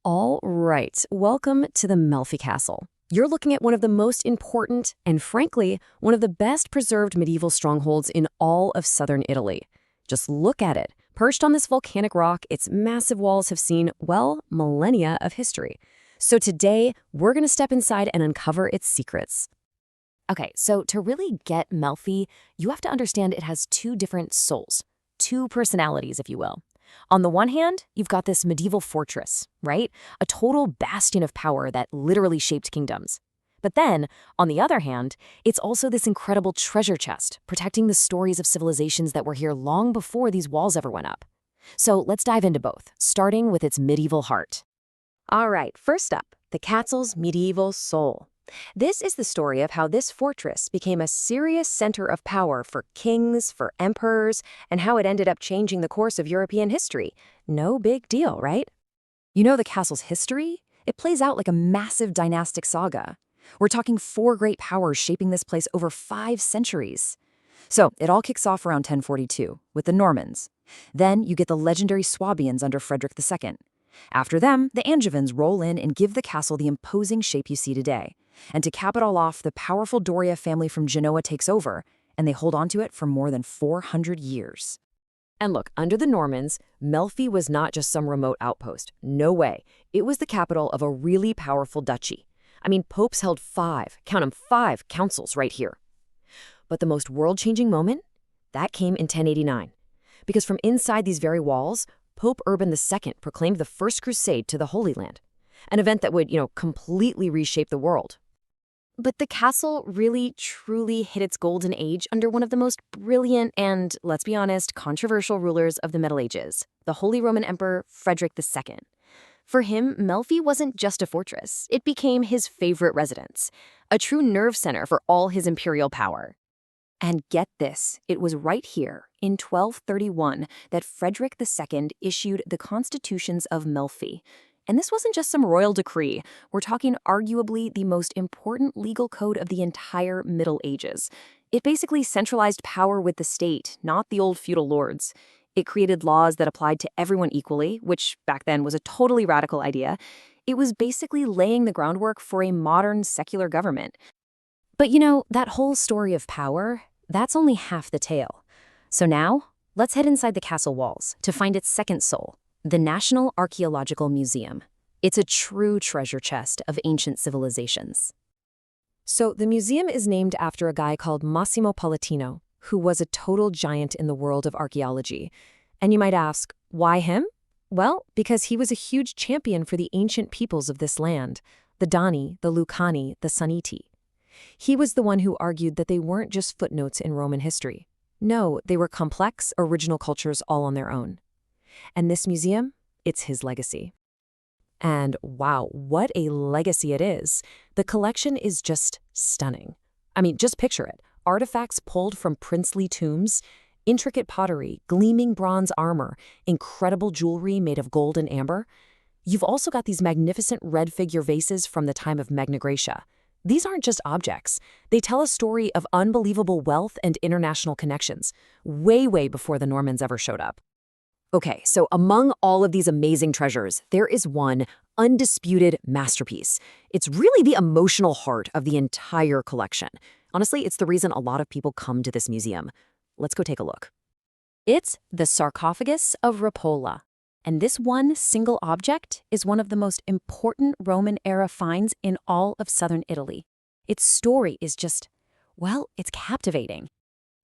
All right, welcome to the Melfi Castle. You're looking at one of the most important and, frankly, one of the best preserved medieval strongholds in all of southern Italy. Just look at it. Perched on this volcanic rock, its massive walls have seen, well, millennia of history. So today, we're going to step inside and uncover its secrets. Okay, so to really get Melfi, you have to understand it has two different souls, two personalities, if you will. On the one hand, you've got this medieval fortress, right? A total bastion of power that literally shaped kingdoms. But then, on the other hand, it's also this incredible treasure chest, protecting the stories of civilizations that were here long before these walls ever went up. So let's dive into both, starting with its medieval heart. All right, first up, the castle's medieval soul. This is the story of how this fortress became a serious center of power for kings, for emperors, and how it ended up changing the course of European history. No big deal, right? You know the castle's history? It plays out like a massive dynastic saga. We're talking 4 great powers shaping this place over 5 centuries. So it all kicks off around 1042 with the Normans. Then you get the legendary Swabians under Frederick II. After them, the Angevins roll in and give the castle the imposing shape you see today. And to cap it all off, the powerful Doria family from Genoa takes over, and they hold onto it for more than 400 years. And look, under the Normans, Melfi was not just some remote outpost. No way. It was the capital of a really powerful duchy. I mean, popes held 5, count them, 5 councils right here. But the most world-changing moment? That came in 1089. Because from inside these very walls, Pope Urban II proclaimed the First Crusade to the Holy Land, an event that would, completely reshape the world. But the castle really, truly hit its golden age under one of the most brilliant and, let's be honest, controversial rulers of the Middle Ages, the Holy Roman Emperor Frederick II. For him, Melfi wasn't just a fortress. It became his favorite residence, a true nerve center for all his imperial power. And get this, it was right here, in 1231, that Frederick II issued the Constitutions of Melfi. And this wasn't just some royal decree. We're talking arguably the most important legal code of the entire Middle Ages. It basically centralized power with the state, not the old feudal lords. It created laws that applied to everyone equally, which back then was a totally radical idea. It was basically laying the groundwork for a modern secular government. But that whole story of power, that's only half the tale. So now, let's head inside the castle walls to find its second soul, the National Archaeological Museum. It's a true treasure chest of ancient civilizations. So the museum is named after a guy called Massimo Pallottino, who was a total giant in the world of archaeology. And you might ask, why him? Well, because he was a huge champion for the ancient peoples of this land, the Dani, the Lucani, the Saniti. He was the one who argued that they weren't just footnotes in Roman history. No, they were complex, original cultures all on their own. And this museum, it's his legacy. And wow, what a legacy it is. The collection is just stunning. I mean, just picture it. Artifacts pulled from princely tombs, intricate pottery, gleaming bronze armor, incredible jewelry made of gold and amber. You've also got these magnificent red figure vases from the time of Magna Graecia. These aren't just objects. They tell a story of unbelievable wealth and international connections, way, way before the Normans ever showed up. Okay, so among all of these amazing treasures, there is one undisputed masterpiece. It's really the emotional heart of the entire collection. Honestly, it's the reason a lot of people come to this museum. Let's go take a look. It's the sarcophagus of Rapola. And this one single object is one of the most important Roman-era finds in all of southern Italy. Its story is just, well, it's captivating.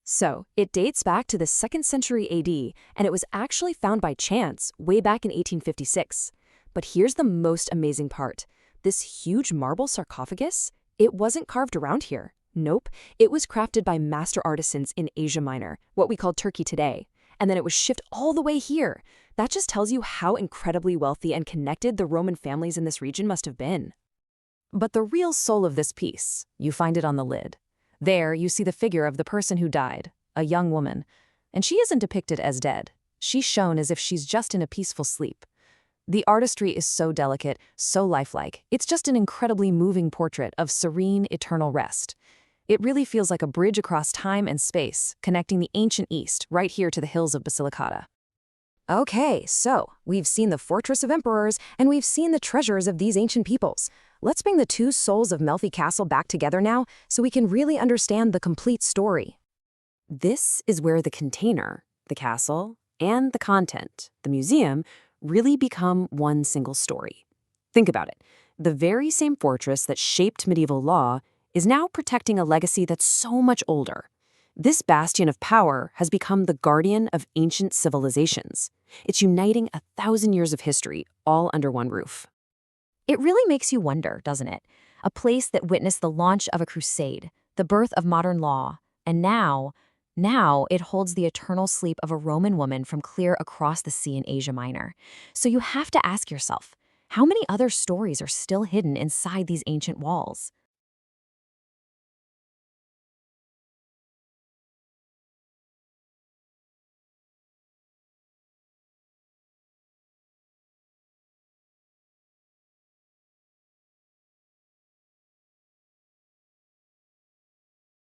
So, it dates back to the 2nd century AD, and it was actually found by chance way back in 1856. But here's the most amazing part. This huge marble sarcophagus, it wasn't carved around here. Nope, it was crafted by master artisans in Asia Minor, what we call Turkey today. And then it was shipped all the way here. That just tells you how incredibly wealthy and connected the Roman families in this region must have been. But the real soul of this piece, you find it on the lid. There, you see the figure of the person who died, a young woman. And she isn't depicted as dead. She's shown as if she's just in a peaceful sleep. The artistry is so delicate, so lifelike. It's just an incredibly moving portrait of serene, eternal rest. It really feels like a bridge across time and space, connecting the ancient East right here to the hills of Basilicata. Okay, so we've seen the fortress of emperors, and we've seen the treasures of these ancient peoples. Let's bring the two souls of Melfi Castle back together now so we can really understand the complete story. This is where the container, the castle, and the content, the museum, really become one single story. Think about it. The very same fortress that shaped medieval law is now protecting a legacy that's so much older. This bastion of power has become the guardian of ancient civilizations. It's uniting 1,000 years of history all under one roof. It really makes you wonder, doesn't it? A place that witnessed the launch of a crusade, the birth of modern law, and now it holds the eternal sleep of a Roman woman from clear across the sea in Asia Minor. So you have to ask yourself, how many other stories are still hidden inside these ancient walls?